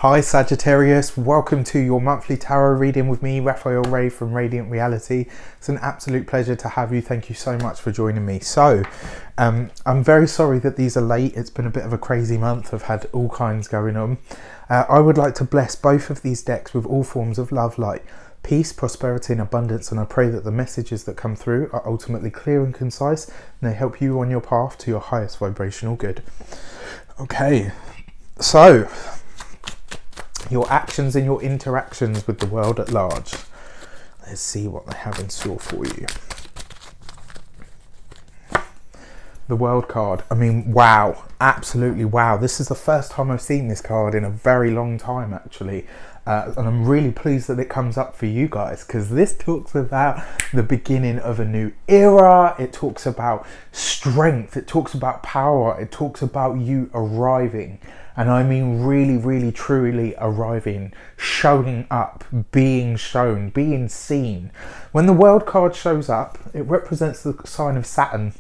Hi Sagittarius, welcome to your monthly tarot reading with me, Raphael Ray from Radiant Reality. It's an absolute pleasure to have you. Thank you so much for joining me. So, I'm very sorry that these are late. It's been a bit of a crazy month. I've had all kinds going on. I would like to bless both of these decks with all forms of love, light, peace, prosperity and abundance, and I pray that the messages that come through are ultimately clear and concise and they help you on your path to your highest vibrational good. Okay, so your actions and your interactions with the world at large. Let's see what they have in store for you. The World card. I mean, wow, absolutely wow. This is the first time I've seen this card in a very long time, actually. And I'm really pleased that it comes up for you guys, because this talks about the beginning of a new era. It talks about strength. It talks about power. It talks about you arriving. And I mean really, really, truly arriving, showing up, being shown, being seen. When the World card shows up, it represents the sign of Saturn.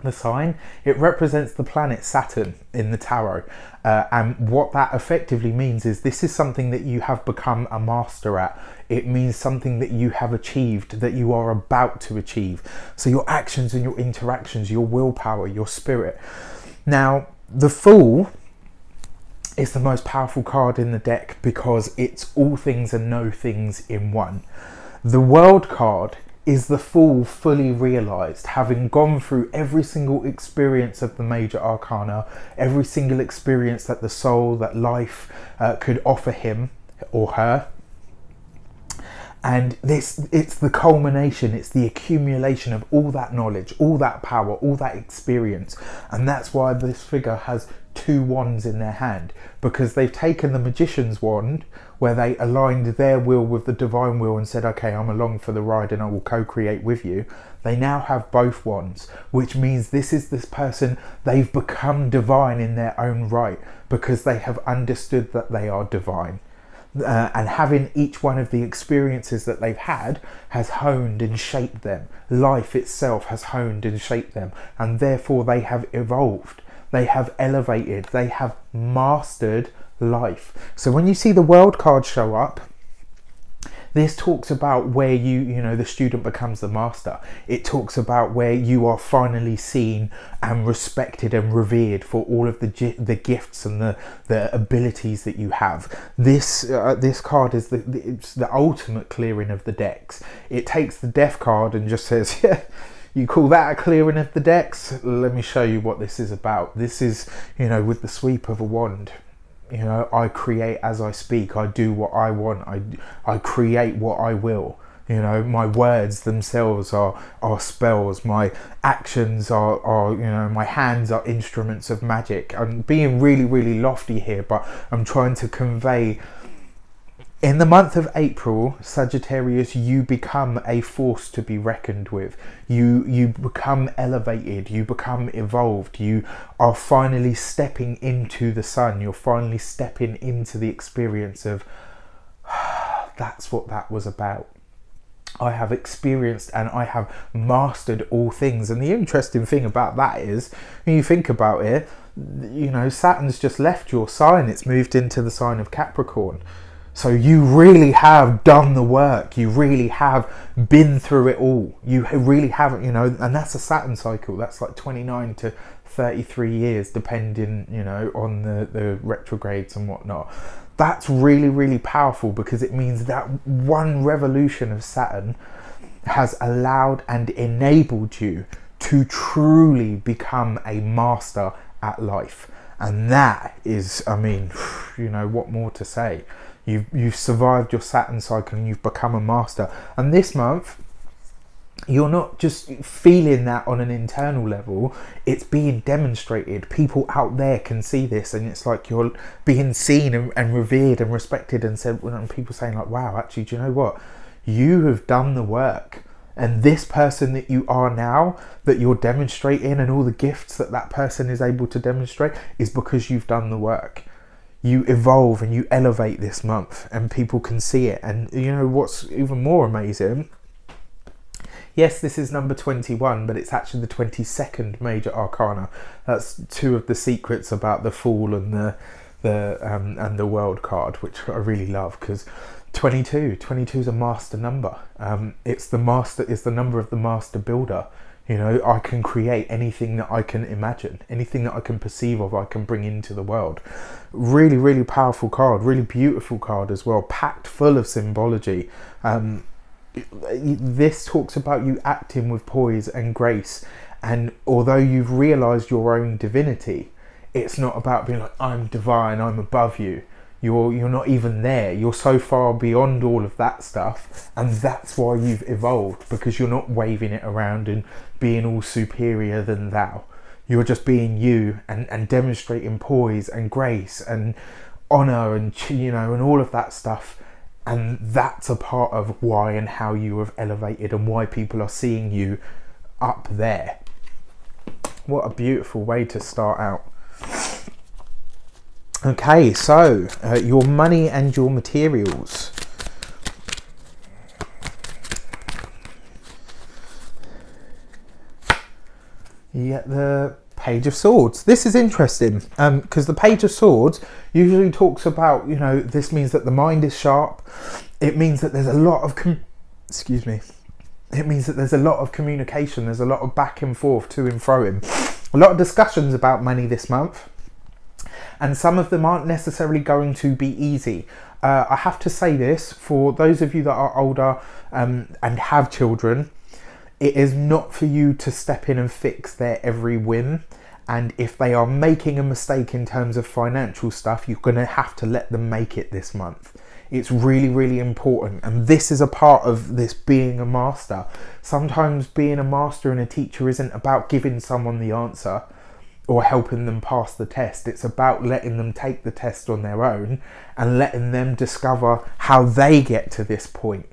The sign, it represents the planet Saturn in the tarot. And what that effectively means is this is something that you have become a master at. It means something that you have achieved, that you are about to achieve. So your actions and your interactions, your willpower, your spirit. Now, the Fool is the most powerful card in the deck because it's all things and no things in one. The World card is the Fool fully realized, having gone through every single experience of the major arcana, every single experience that the soul, that life could offer him or her. And it's the culmination, it's the accumulation of all that knowledge, all that power, all that experience. And that's why this figure has two wands in their hand, because they've taken the Magician's wand where they aligned their will with the divine will and said, okay, I'm along for the ride and I will co-create with you. They now have both wands, which means this person, they've become divine in their own right because they have understood that they are divine. And having each one of the experiences that they've had has honed and shaped them. Life itself has honed and shaped them, and therefore they have evolved. They have elevated, they have mastered life. So when you see the World card show up, this talks about where the student becomes the master. It talks about where you are finally seen and respected and revered for all of the gifts and the abilities that you have. This card is it's the ultimate clearing of the decks. It takes the Death card and just says, yeah, you call that a clearing of the decks? Let me show you what this is about. This is, with the sweep of a wand. I create as I speak. I do what I want. I create what I will. My words themselves are spells. My actions are my hands are instruments of magic. I'm being really, really lofty here, but I'm trying to convey. In the month of April, Sagittarius, you become a force to be reckoned with. You become elevated, you become evolved, you are finally stepping into the sun, you're finally stepping into the experience of, that's what that was about. I have experienced and I have mastered all things. And the interesting thing about that is, when you think about it, Saturn's just left your sign, it's moved into the sign of Capricorn. So you really have done the work. You really have been through it all. You really haven't, and that's a Saturn cycle. That's like 29 to 33 years, depending, on the retrogrades and whatnot. That's really, really powerful because it means that one revolution of Saturn has allowed and enabled you to truly become a master at life. And that is, I mean, what more to say? You've survived your Saturn cycle and you've become a master. And this month, you're not just feeling that on an internal level, it's being demonstrated. People out there can see this, and it's like you're being seen and revered and respected, and people saying like, wow, actually, do you know what? You have done the work. And this person that you are now, that you're demonstrating, and all the gifts that person is able to demonstrate, is because you've done the work. You evolve and you elevate this month, and people can see it. And what's even more amazing, yes, this is number 21, but it's actually the 22nd major arcana. That's two of the secrets about the Fool and and the world card, which I really love, because 22 is a master number. It's the number of the master builder. You know, I can create anything that I can imagine, anything that I can perceive of, I can bring into the world. Really, really powerful card, really beautiful card as well, packed full of symbology. This talks about you acting with poise and grace, and although you've realized your own divinity, it's not about being like, I'm divine, I'm above you. You're not even there. You're so far beyond all of that stuff, and that's why you've evolved, because you're not waving it around and being all superior than thou. You're just being you, and demonstrating poise and grace and honor, and, you know, and all of that stuff. And that's a part of why and how you have elevated, and why people are seeing you up there. What a beautiful way to start out. Okay, so your money and your materials. You get the Page of Swords. This is interesting, because the Page of Swords usually talks about, you know, this means that the mind is sharp. It means that there's a lot of it means that there's a lot of communication. There's a lot of back and forth, to and fro. A lot of discussions about money this month. And some of them aren't necessarily going to be easy. I have to say this, for those of you that are older and have children, it is not for you to step in and fix their every whim. And if they are making a mistake in terms of financial stuff, you're going to have to let them make it this month. It's really, really important. And this is a part of this being a master. Sometimes being a master and a teacher isn't about giving someone the answer or helping them pass the test. It's about letting them take the test on their own and letting them discover how they get to this point.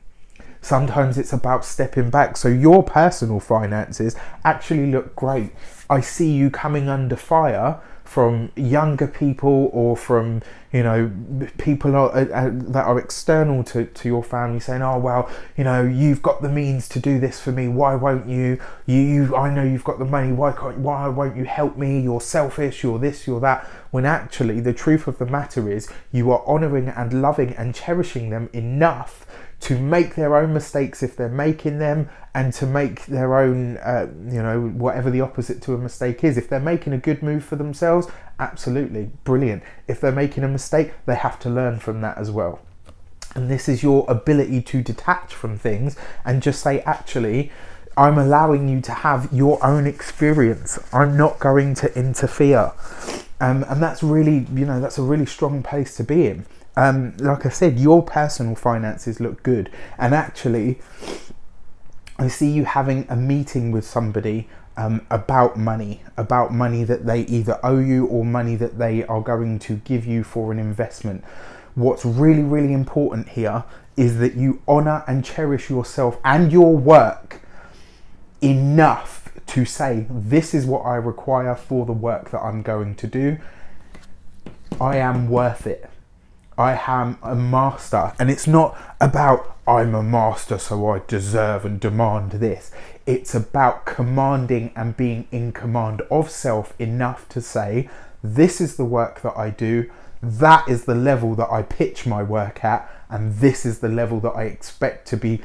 Sometimes it's about stepping back. So your personal finances actually look great. I see you coming under fire from younger people, or from, you know, people that are external to your family, saying, oh, well, you know, you've got the means to do this for me, why won't you? I know you've got the money, why won't you help me? You're selfish, you're this, you're that. When actually the truth of the matter is, you are honouring and loving and cherishing them enough to make their own mistakes if they're making them, and to make their own, you know, whatever the opposite to a mistake is. If they're making a good move for themselves, absolutely brilliant. If they're making a mistake, they have to learn from that as well. And this is your ability to detach from things and just say, actually, I'm allowing you to have your own experience. I'm not going to interfere. And that's really, you know, that's a really strong place to be in. Like I said, your personal finances look good, and actually I see you having a meeting with somebody about money that they either owe you, or money that they are going to give you for an investment. What's really, really important here is that you honor and cherish yourself and your work enough to say, this is what I require for the work that I'm going to do. I am worth it. I am a master. And it's not about, I'm a master so I deserve and demand this. It's about commanding and being in command of self enough to say, this is the work that I do, that is the level that I pitch my work at, and this is the level that I expect to be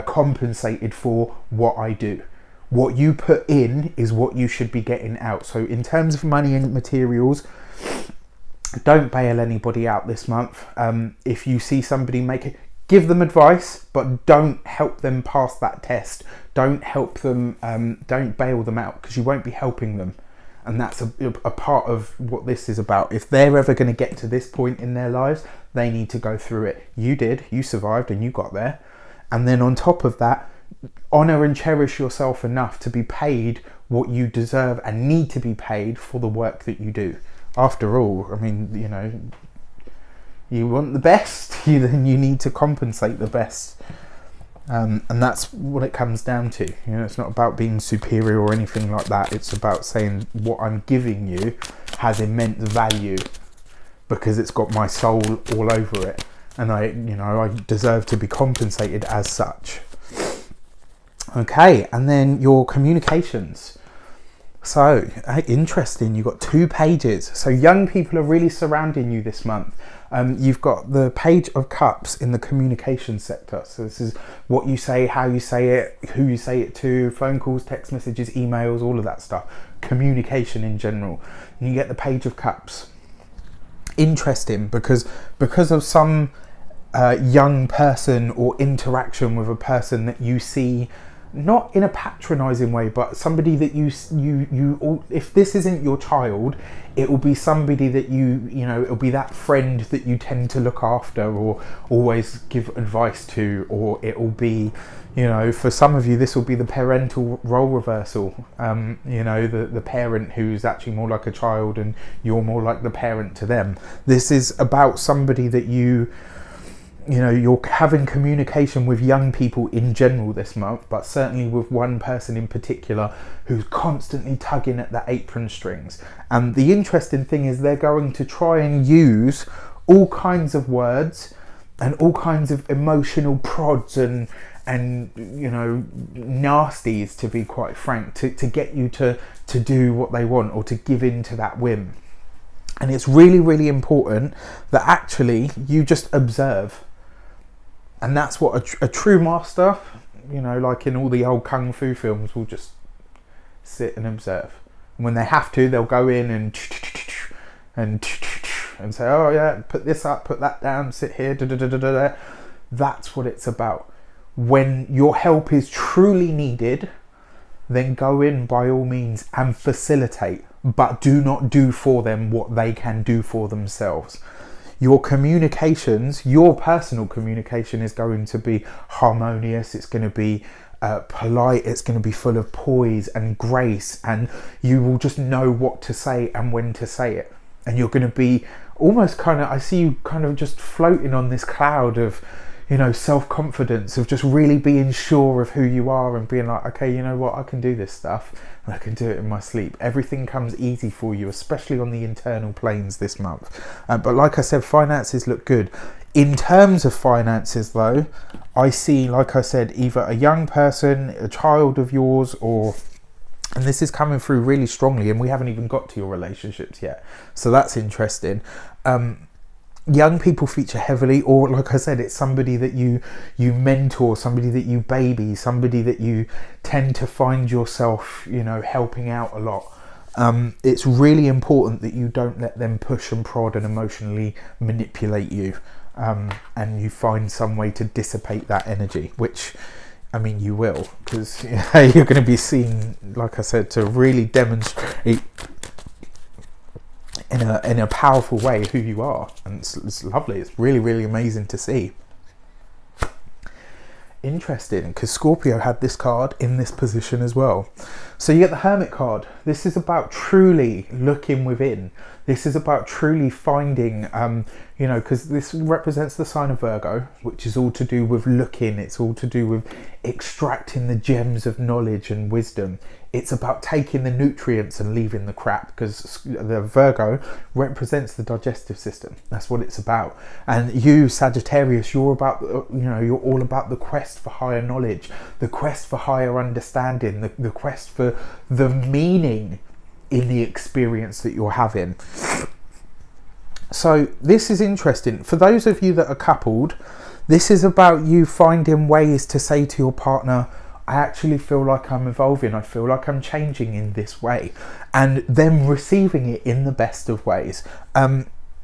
compensated for what I do. What you put in is what you should be getting out. So in terms of money and materials, don't bail anybody out this month. If you see somebody make it, give them advice, but don't help them pass that test. Don't help them, don't bail them out, because you won't be helping them. And that's a part of what this is about. If they're ever going to get to this point in their lives, they need to go through it. You did, you survived and you got there. And then on top of that, honor and cherish yourself enough to be paid what you deserve and need to be paid for the work that you do. After all, I mean, you know, you want the best, then you need to compensate the best. And that's what it comes down to. You know, it's not about being superior or anything like that. It's about saying what I'm giving you has immense value because it's got my soul all over it. And I deserve to be compensated as such. Okay, and then your communications. So, interesting, you've got 2 pages. So young people are really surrounding you this month. You've got the Page of Cups in the communication sector. So this is what you say, how you say it, who you say it to, phone calls, text messages, emails, all of that stuff. Communication in general. And you get the Page of Cups. Interesting, because of some young person or interaction with a person that you see, not in a patronizing way, but somebody that you if this isn't your child, it will be somebody that you know, it'll be that friend that you tend to look after or always give advice to, or it will be, you know, for some of you this will be the parental role reversal, you know, the parent who's actually more like a child and you're more like the parent to them. This is about somebody that you know, you're having communication with young people in general this month, but certainly with one person in particular who's constantly tugging at the apron strings. And the interesting thing is they're going to try and use all kinds of words and all kinds of emotional prods and you know, nasties, to be quite frank, to get you to do what they want or to give in to that whim. And it's really, really important that actually you just observe. And that's what a true master, you know, like in all the old kung fu films, will just sit and observe. And when they have to, they'll go in and say, oh yeah, put this up, put that down, sit here, da da da da da. That's what it's about. When your help is truly needed, then go in by all means and facilitate, but do not do for them what they can do for themselves. Your communications, your personal communication, is going to be harmonious, it's going to be polite, it's going to be full of poise and grace, and you will just know what to say and when to say it. And you're going to be almost kind of, I see you kind of just floating on this cloud of, you know, self-confidence, of just really being sure of who you are and being like, okay, you know what, I can do this stuff and I can do it in my sleep. Everything comes easy for you, especially on the internal planes this month. But like I said, finances look good. In terms of finances though, I see, like I said, either a young person, a child of yours, or, and this is coming through really strongly, and we haven't even got to your relationships yet. So that's interesting. Young people feature heavily, or like I said, it's somebody that you mentor, somebody that you baby, somebody that you tend to find yourself, you know, helping out a lot. It's really important that you don't let them push and prod and emotionally manipulate you, and you find some way to dissipate that energy, which, I mean, you will, because you're going to be seen, like I said, to really demonstrate in a powerful way who you are, and it's lovely. It's really, really amazing to see. Interesting, because Scorpio had this card in this position as well. So you get the Hermit card. This is about truly looking within. This is about truly finding, you know, because this represents the sign of Virgo, which is all to do with looking. It's all to do with extracting the gems of knowledge and wisdom. It's about taking the nutrients and leaving the crap, because the Virgo represents the digestive system. That's what it's about. And you, Sagittarius, you're about, you know, you're all about the quest for higher knowledge, the quest for higher understanding, the quest for the meaning in the experience that you're having. So this is interesting. For those of you that are coupled, this is about you finding ways to say to your partner, I actually feel like I'm evolving, I feel like I'm changing in this way, and them receiving it in the best of ways.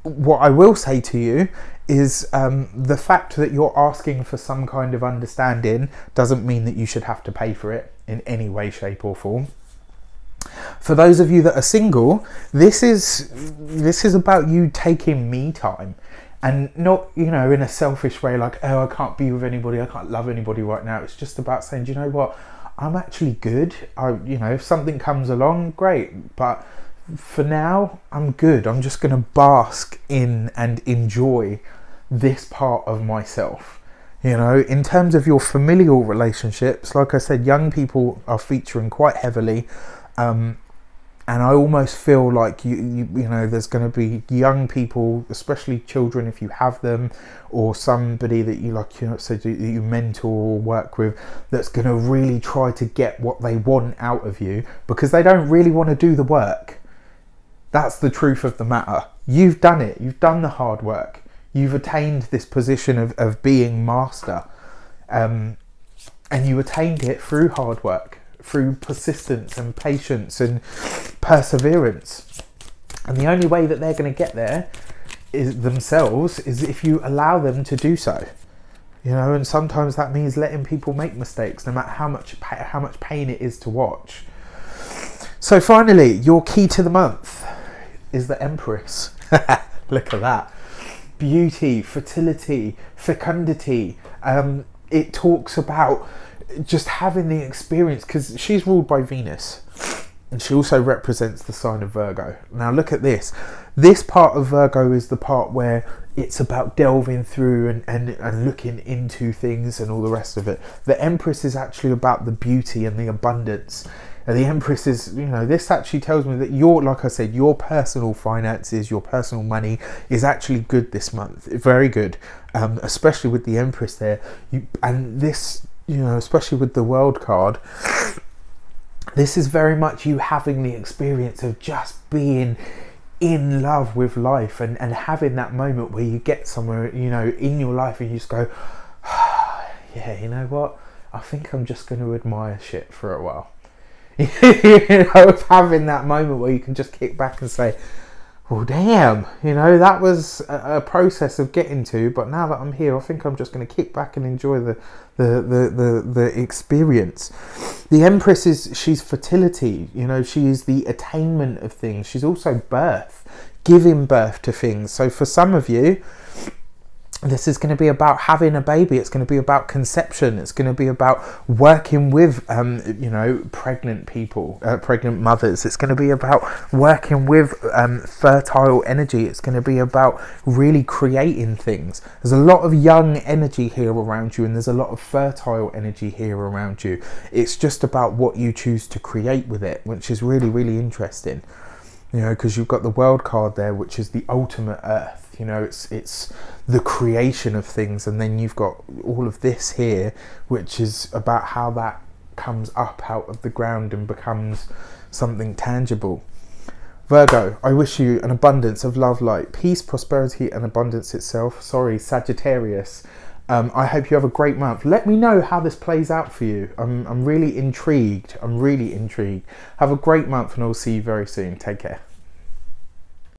What I will say to you is the fact that you're asking for some kind of understanding doesn't mean that you should have to pay for it in any way, shape or form. For those of you that are single, this is about you taking me time. And not, you know, in a selfish way, like, oh, I can't be with anybody, I can't love anybody right now. It's just about saying, do you know what, I'm actually good. You know, if something comes along, great. But for now, I'm good. I'm just going to bask in and enjoy this part of myself. You know, in terms of your familial relationships, like I said, young people are featuring quite heavily. And I almost feel like you know, there's going to be young people, especially children if you have them, or somebody that you like, you know, so you mentor or work with, that's going to really try to get what they want out of you because they don't really want to do the work. That's the truth of the matter. You've done it. You've done the hard work. You've attained this position of being master, and you attained it through hard work, through persistence and patience and perseverance. And the only way that they're going to get there is themselves is if you allow them to do so. You know, and sometimes that means letting people make mistakes, no matter how much pain it is to watch. So finally, your key to the month is the Empress. Look at that. Beauty, fertility, fecundity. It talks about just having the experience, because she's ruled by Venus and she also represents the sign of Virgo. Now look at this. This part of Virgo is the part where it's about delving through and looking into things and all the rest of it. The Empress is actually about the beauty and the abundance. And the Empress is, you know, this actually tells me that your, like I said, your personal finances, your personal money is actually good this month. Very good, especially with the Empress there. And this, you know, especially with the World card, this is very much you having the experience of just being in love with life and having that moment where you get somewhere, you know, in your life and you just go, yeah, you know what? I think I'm just going to admire shit for a while. You know, of having that moment where you can just kick back and say, well, damn, you know, that was a process of getting to, but now that I'm here, I think I'm just going to kick back and enjoy the experience. The Empress she's fertility, you know, she is the attainment of things. She's also birth, giving birth to things. So for some of you, this is going to be about having a baby. It's going to be about conception. It's going to be about working with, you know, pregnant people, pregnant mothers. It's going to be about working with fertile energy. It's going to be about really creating things. There's a lot of young energy here around you, and there's a lot of fertile energy here around you. It's just about what you choose to create with it, which is really, really interesting. You know, because you've got the World card there, which is the ultimate earth. You know, it's the creation of things, and then you've got all of this here, which is about how that comes up out of the ground and becomes something tangible. Virgo, I wish you an abundance of love, light, peace, prosperity, and abundance itself. Sorry, Sagittarius. I hope you have a great month. Let me know how this plays out for you. I'm really intrigued. I'm really intrigued. Have a great month, and I'll see you very soon. Take care.